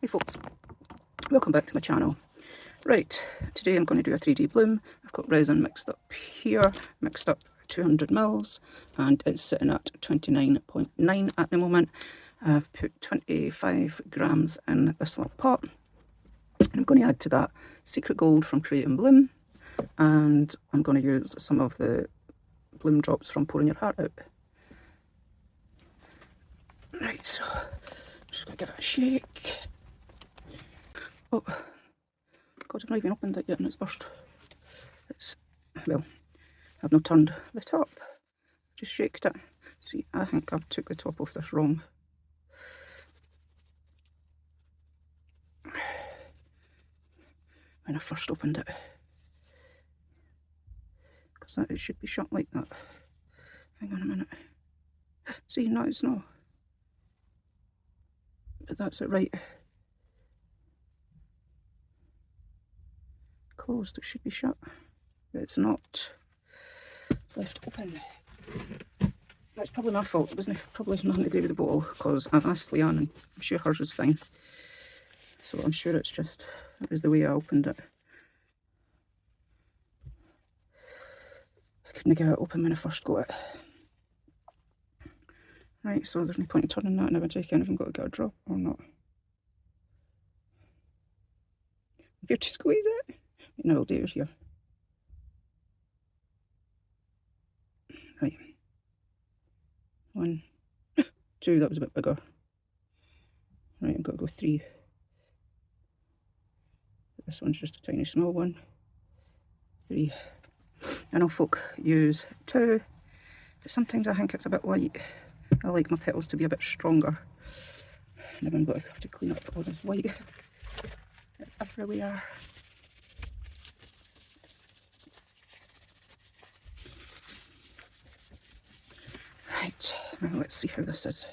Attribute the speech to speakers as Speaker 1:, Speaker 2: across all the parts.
Speaker 1: Hey folks, welcome back to my channel. Right, today I'm going to do a 3D bloom. I've got resin mixed up here, mixed up 200 mils, and it's sitting at 29.9 at the moment. I've put 25 grams in this little pot. And I'm going to add to that Secret Gold from Create and Bloom, and I'm going to use some of the bloom drops from Pouring Your Heart Out. Right, so I'm just going to give it a shake. Oh, God, I've not even opened it yet and it's burst. Well, I've not turned the top, just shaked it. See, I think I took the top off this wrong. When I first opened it. Because it should be shut like that. Hang on a minute. See, no, it's not. But that's it right. Closed, it should be shut. But it's not. It's left open. That's probably my fault. It wasn't probably nothing to do with the bottle, because I've asked Leanne and I'm sure hers was fine. So I'm sure it's just, it was the way I opened it. I couldn't get it open when I first got it. Right, so there's no point in turning that now. I check in if I'm going to get a drop or not. If you're to squeeze it, no, I'll do it here. Right. 1, 2, that was a bit bigger. Right, I've got to go 3. This one's just a tiny small one. 3. I know folk use 2, but sometimes I think it's a bit light. I like my petals to be a bit stronger. Now I'm going to have to clean up all this white. It's everywhere. Right, now let's see how this is.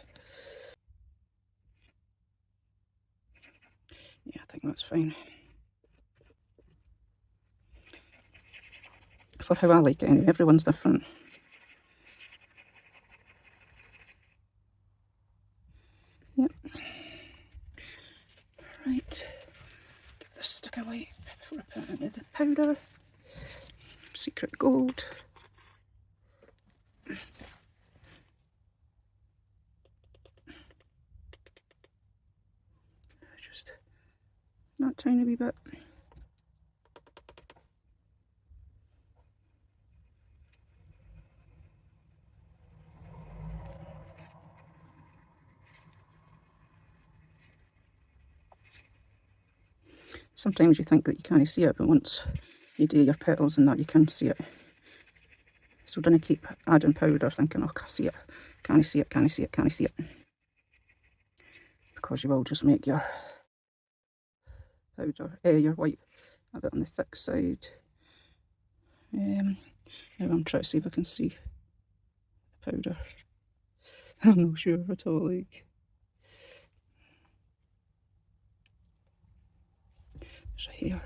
Speaker 1: Yeah, I think that's fine. For how I like it anyway, everyone's different. Yep. Right, give this stick a wipe before I put it into the powder. Secret Gold. Just that tiny wee bit. Sometimes you think that you can't see it, but once you do your petals and that, you can see it. So don't keep adding powder thinking, oh, can I see it? Can I see it? Can I see it? Can I see it? Because you will just make your powder, your white a bit on the thick side. Now I'm trying to see if I can see the powder. I'm not sure at all, like. There's a hair.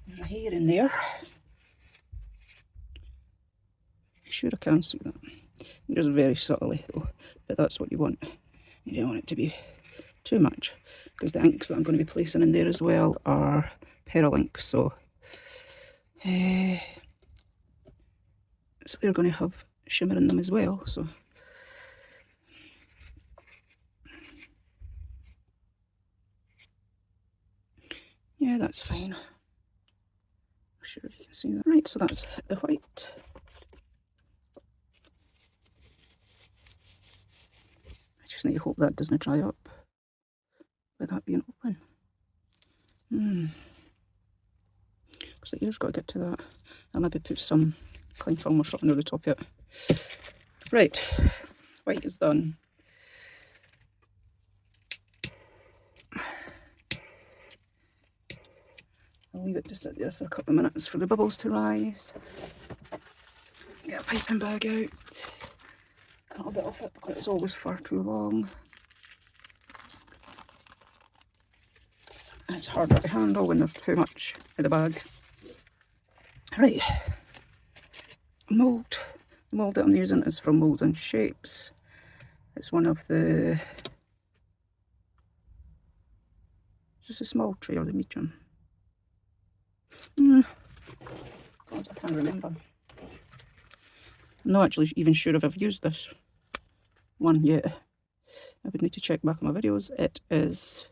Speaker 1: There's a hair in there. I'm sure I can see that. Just very subtly though, but that's what you want. You don't want it to be too much, because the inks that I'm going to be placing in there as well are pearl inks, so they're going to have shimmer in them as well. So yeah, that's fine. I'm sure you can see that. Right, so that's the white. I just need to hope that doesn't dry up with that being open. Because the ear's got to get to that. I'll maybe put some cling film or something over the top of it. Right, white is done. I'll leave it to sit there for a couple of minutes for the bubbles to rise. Get a piping bag out. A little bit of it because it's always far too long. And it's harder to handle when there's too much in the bag. Right, mould. The mould that I'm using is from Molds and Shapes. It's one of the Is this a small tray or the medium? God, I can't remember. I'm not actually even sure if I've used this one yet. I would need to check back on my videos. It is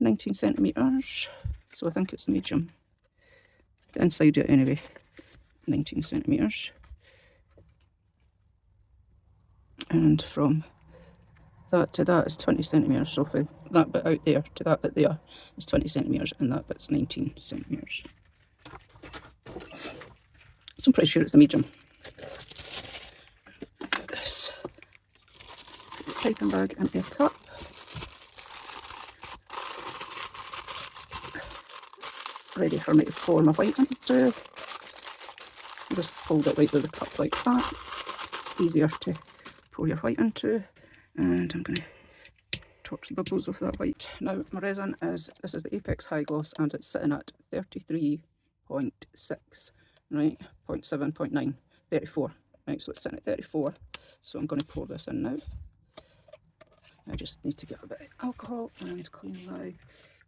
Speaker 1: 19 centimetres, so I think it's the medium. The inside it anyway, 19 centimetres. And from that to that is 20 centimetres, so for that bit out there to that bit there is 20 centimetres, and that bit's 19 centimetres. So I'm pretty sure it's the medium. Put this piping bag into a cup. Ready for me to pour my white into. Just hold it right with the cup like that. It's easier to pour your white into. And I'm going to torch the bubbles off that white. Now my resin is, this is the Apex High Gloss, and it's sitting at 33.6, right, 0.7, 0.9, 34, right, so it's sitting at 34. So I'm going to pour this in now. I just need to get a bit of alcohol and clean my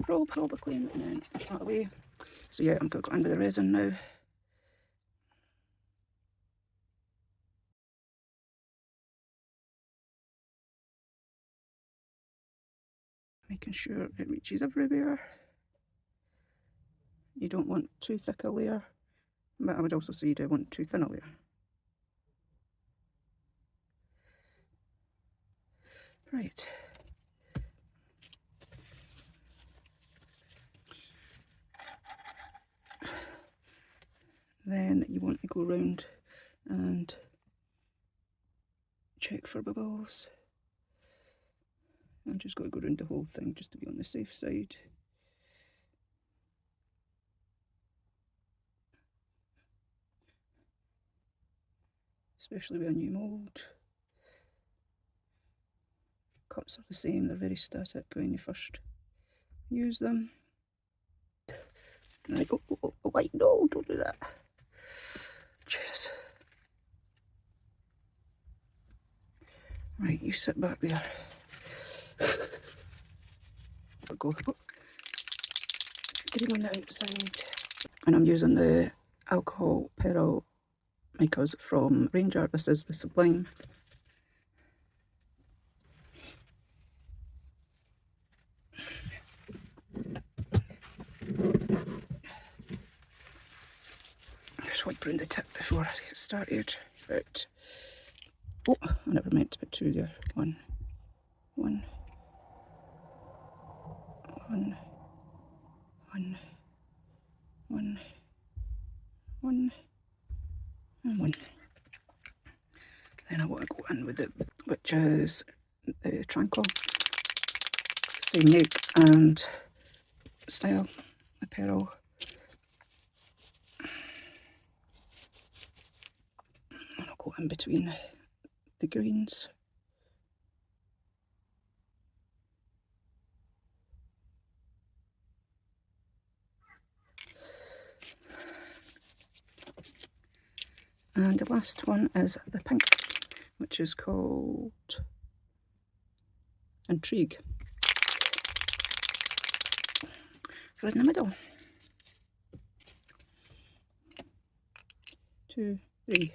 Speaker 1: proper clean, and then put that away. So yeah, I'm going to go into the resin now. Making sure it reaches everywhere. You don't want too thick a layer, but I would also say you don't want too thin a layer. Right. Then you want to go around and check for bubbles. I'm just going to go around the whole thing just to be on the safe side. Especially with a new mould. Cups are the same, they're very static when you first use them. Right, oh, wait, no, don't do that. Jesus. Right, you sit back there. Go green on the outside. And I'm using the alcohol pearl makers from Ranger. This is the Sublime. Just wipe around the tip before I get started. Right. Oh, I never meant to put two there. One, and one. Then I want to go in with it, which is the Tranquil. Same make and style, the pearl. And I'll go in between the greens. And the last one is the pink, which is called Intrigue. Fill in the middle. 2, 3.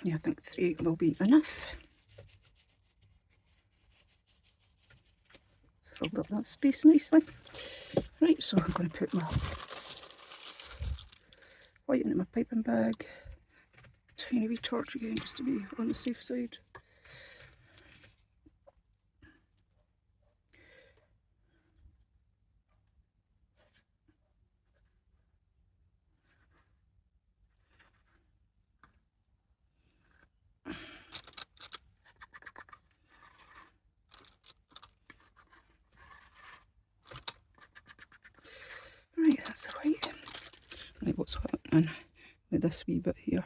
Speaker 1: Yeah, I think 3 will be enough. Filled up that space nicely. Right, so I'm going to put my white into my piping bag. Tiny wee torch again, just to be on the safe side. Right, that's the white. Right, what's happening with this wee bit here?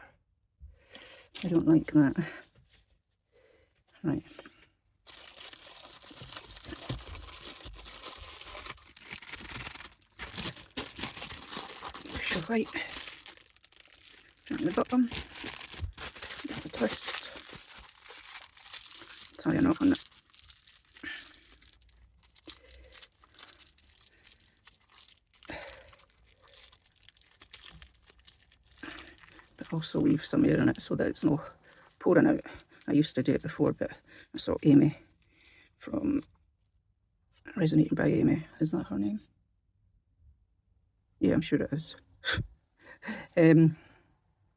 Speaker 1: I don't like that. Right. Push your white. Gently the bottom. Give it a twist. Tie a knot on it. But also leave some air in it so that it's not pouring out. I used to do it before, but I saw Amy from Resonating by Amy. Is that her name? Yeah, I'm sure it is.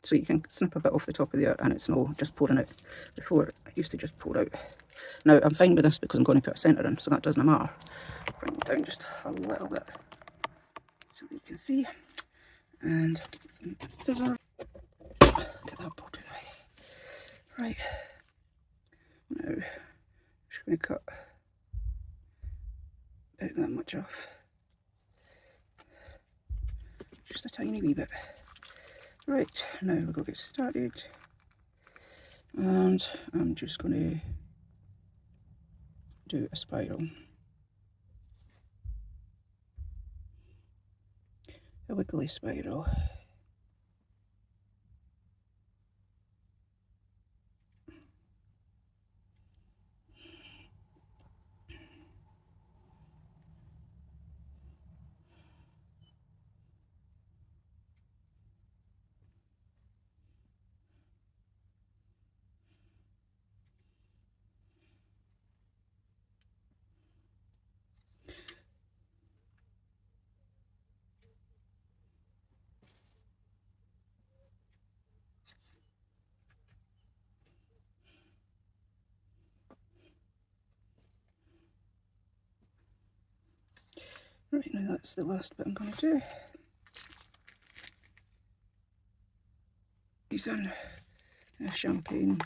Speaker 1: So you can snip a bit off the top of there and it's not just pouring out. Before, I used to just pour out. Now, I'm fine with this because I'm going to put a centre in, so that doesn't matter. Bring it down just a little bit so you can see. And get some scissors. Get that part away. Right. Now, I'm just going to cut about that much off. Just a tiny wee bit. Right, now we'll go get started. And I'm just going to do a spiral. A wiggly spiral. Right, now that's the last bit I'm going to do. Using champagne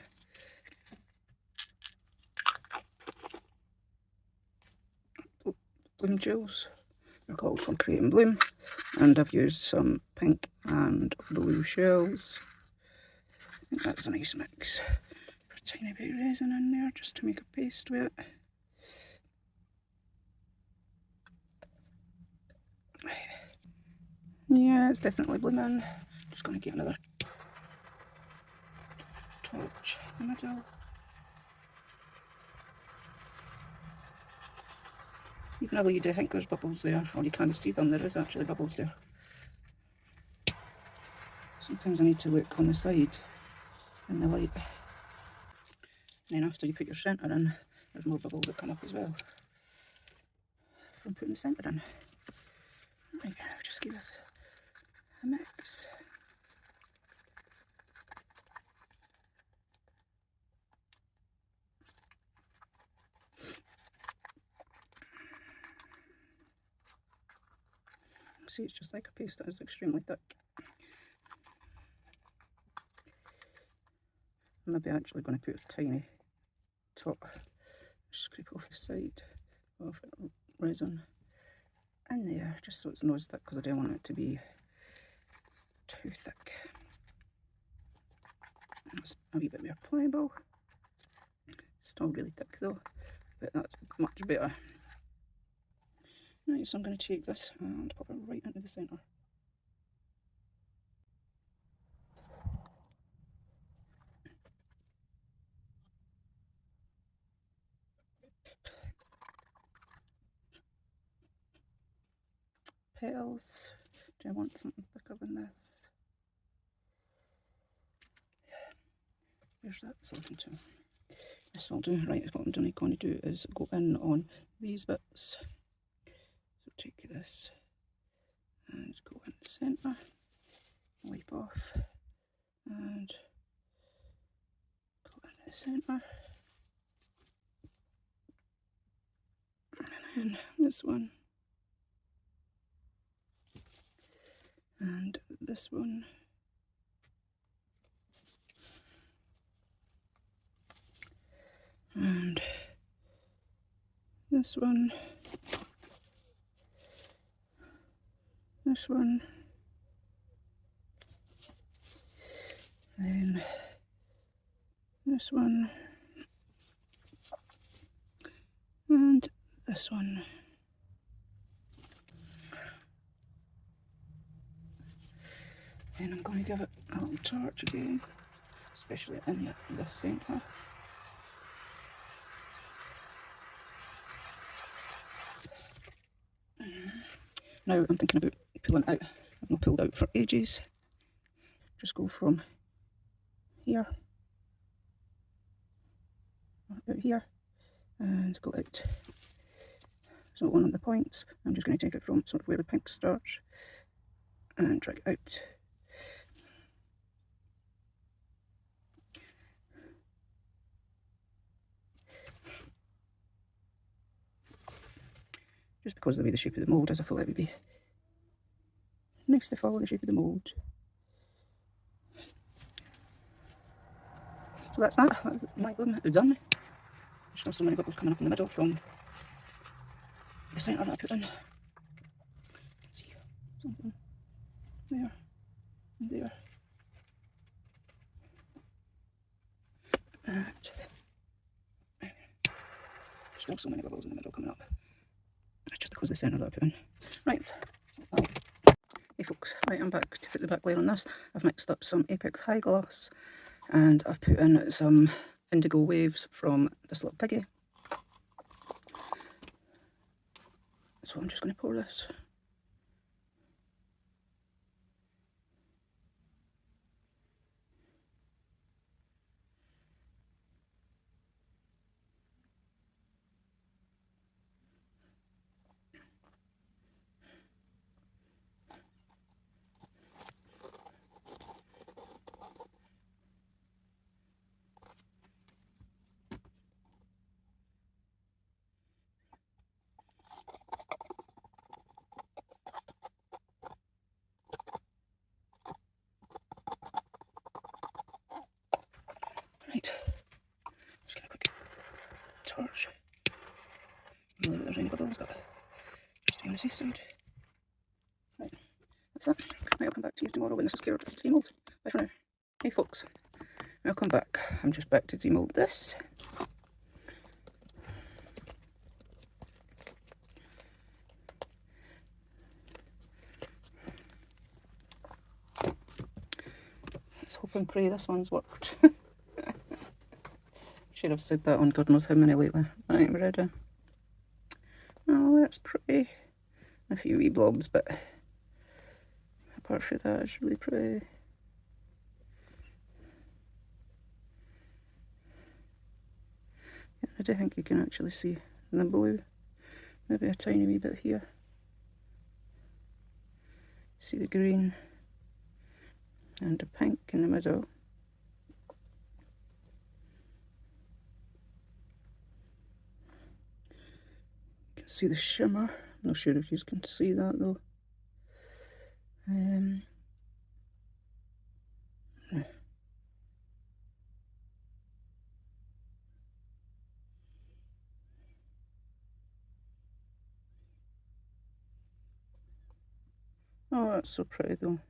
Speaker 1: bloom gels. They're called from Create and Bloom, and I've used some pink and blue shells. I think that's a nice mix. Put a tiny bit of resin in there just to make a paste with it. Yeah, it's definitely blooming. Just going to get another torch in the middle. Even though you do think there's bubbles there, or you can't see them, there is actually bubbles there. Sometimes I need to look on the side in the light. And then after you put your centre in, there's more bubbles that come up as well from putting the centre in. Right, I'll just give this a mix. See, it's just like a paste that is extremely thick. I'm maybe actually going to put a tiny top, scrape off the side of resin in there, just so it's not as thick, because I don't want it to be too thick. It's a wee bit more pliable. Still really thick though, but that's much better. Right, so I'm going to take this and pop it right into the centre. Petals. Do I want something thicker than this? Where's that sorting to? This will do. Right, what I'm going to do is go in on these bits. So take this and go in the centre, wipe off, and go in the centre. And then this one. And this one. And this one. This one. Then this one. And this one. And I'm going to give it a little torch again, especially in the centre. Now I'm thinking about pulling out. I've not pulled out for ages. Just go from here, about here, and go out. So one of the points, I'm just going to take it from sort of where the pink starts and drag it out. Just because of the way the shape of the mould is, I thought it would be nice to follow the shape of the mould. So that's that. That's my bloom done. There's still so many bubbles coming up in the middle from the centre that I put in. Let's see, something there and there. And still so many bubbles in the middle coming up. That's just because of the centre that I put in. Right. Hey folks, right, I'm back to put the back layer on this. I've mixed up some Apex High Gloss and I've put in some indigo waves from this little piggy. So I'm just going to pour this. Right, just get a quick torch. Really that there's any bubbles, but just to be on the safe side. Right, that's that. Right, I'll come back to you tomorrow when this is cured to demould. Bye for now. Hey folks, welcome back. I'm just back to demould this. Let's hope and pray this one's worked. Should have said that on God knows how many lately. Right, we're ready. Oh, that's pretty. A few wee blobs, but apart from that, it's really pretty. Yeah, I do think you can actually see the blue. Maybe a tiny wee bit here. See the green and the pink in the middle. You can see the shimmer. I'm not sure if you can see that though. Oh, that's so pretty though.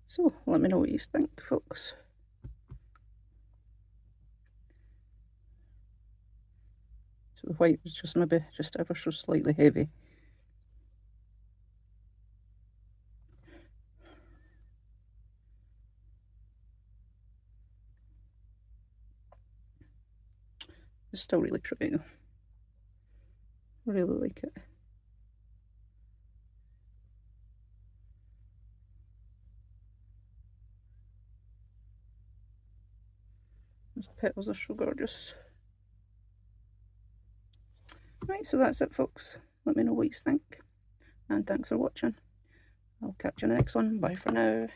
Speaker 1: So, let me know what you think, folks. So the white was just maybe just ever so slightly heavy. It's still really pretty though. Really like it. Those petals are so gorgeous. Right, so that's it folks. Let me know what you think. And thanks for watching. I'll catch you in the next one. Bye for now.